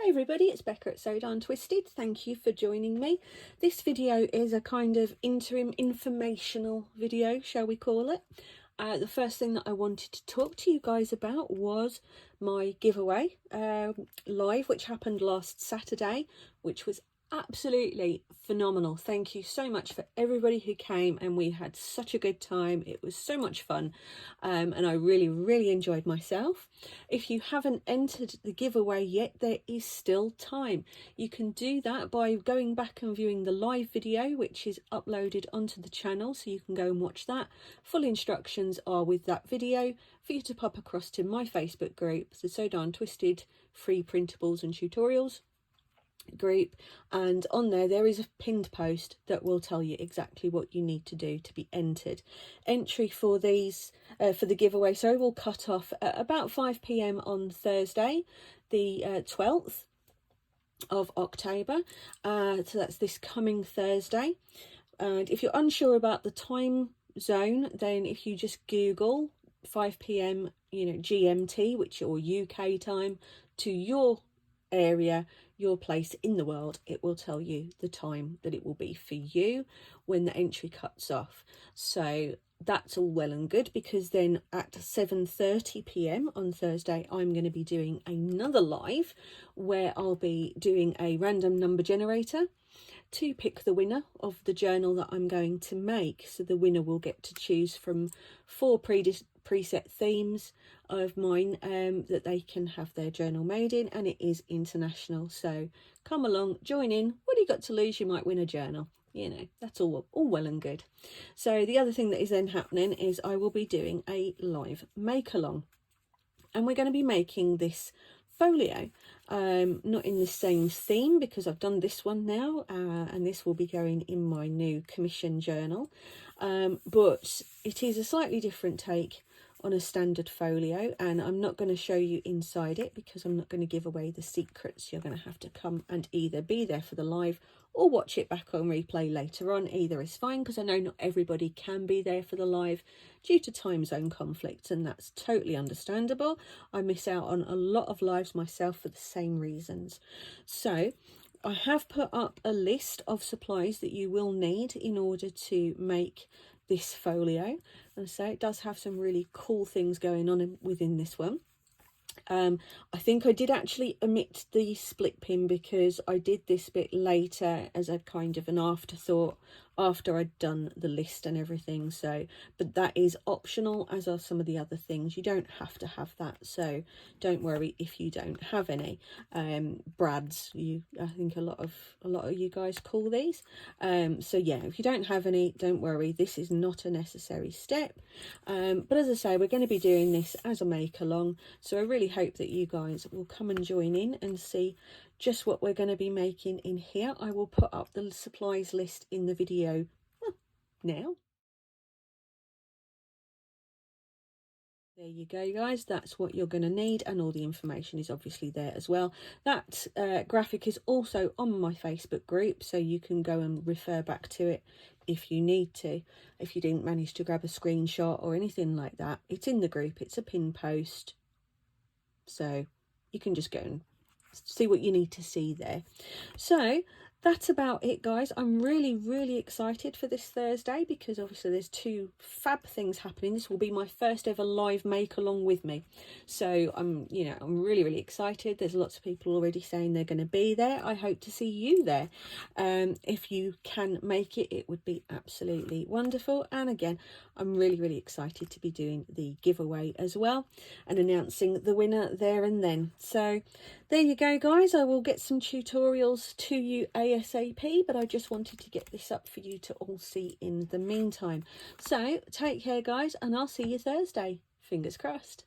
Hi everybody, it's Becca at Sewed On Twisted. Thank you for joining me. This video is a kind of interim informational video, shall we call it. The first thing that I wanted to talk to you guys about was my giveaway live, which happened last Saturday, which was absolutely phenomenal. Thank you so much for everybody who came, and we had such a good time. It was so much fun, and I really enjoyed myself. If you haven't entered the giveaway yet, there is still time. You can do that by going back and viewing the live video, which is uploaded onto the channel, so you can go and watch that. Full instructions are with that video for you to pop across to my Facebook group, the Sewed On Twisted free printables and tutorials group, and on there is a pinned post that will tell you exactly what you need to do to be entered. Entry for these for the giveaway will cut off at about 5 p.m. on Thursday the 12th of October, so that's this coming Thursday. And if you're unsure about the time zone, then if you just Google 5 p.m. GMT, which or UK time, to your area, your place in the world, it will tell you the time that it will be for you when the entry cuts off. So that's all well and good, because then at 7:30 p.m. on Thursday I'm going to be doing another live where I'll be doing a random number generator to pick the winner of the journal that I'm going to make. So the winner will get to choose from 4 preset themes of mine that they can have their journal made in, and it is international. So come along, join in. What do you got to lose? You might win a journal. That's all well and good. So the other thing that is then happening is I will be doing a live make along, and we're going to be making this folio, not in the same theme because I've done this one now, and this will be going in my new commission journal, but it is a slightly different take on a standard folio, and I'm not going to show you inside it because I'm not going to give away the secrets. You're going to have to come and either be there for the live or watch it back on replay later on. Either is fine, because I know not everybody can be there for the live due to time zone conflicts, and that's totally understandable. I miss out on a lot of lives myself for the same reasons. So I have put up a list of supplies that you will need in order to make this folio, and so it does have some really cool things going on within this one. I think I did actually omit the split pin because I did this bit later as a kind of an afterthought after I'd done the list and everything. So, but that is optional, as are some of the other things. You don't have to have that, so don't worry if you don't have any. Brads, I think a lot of you guys call these. So yeah, if you don't have any, don't worry, this is not a necessary step. But as I say, we're going to be doing this as a make along, so I really hope that you guys will come and join in and see just what we're going to be making in here. I will put up the supplies list in the video now. There you go, guys. That's what you're going to need, and all the information is obviously there as well. That graphic is also on my Facebook group, so you can go and refer back to it if you need to. If you didn't manage to grab a screenshot or anything like that, it's in the group. It's a pin post, so you can just go and see what you need to see there. So that's about it, guys. I'm really excited for this Thursday because obviously there's 2 fab things happening. This will be my first ever live make along with me, so I'm really excited. There's lots of people already saying they're going to be there. I hope to see you there. If you can make it, it would be absolutely wonderful. And again, I'm really excited to be doing the giveaway as well and announcing the winner there and then. So there you go, guys. I will get some tutorials to you ASAP, but I just wanted to get this up for you to all see in the meantime. So take care, guys, and I'll see you Thursday. Fingers crossed.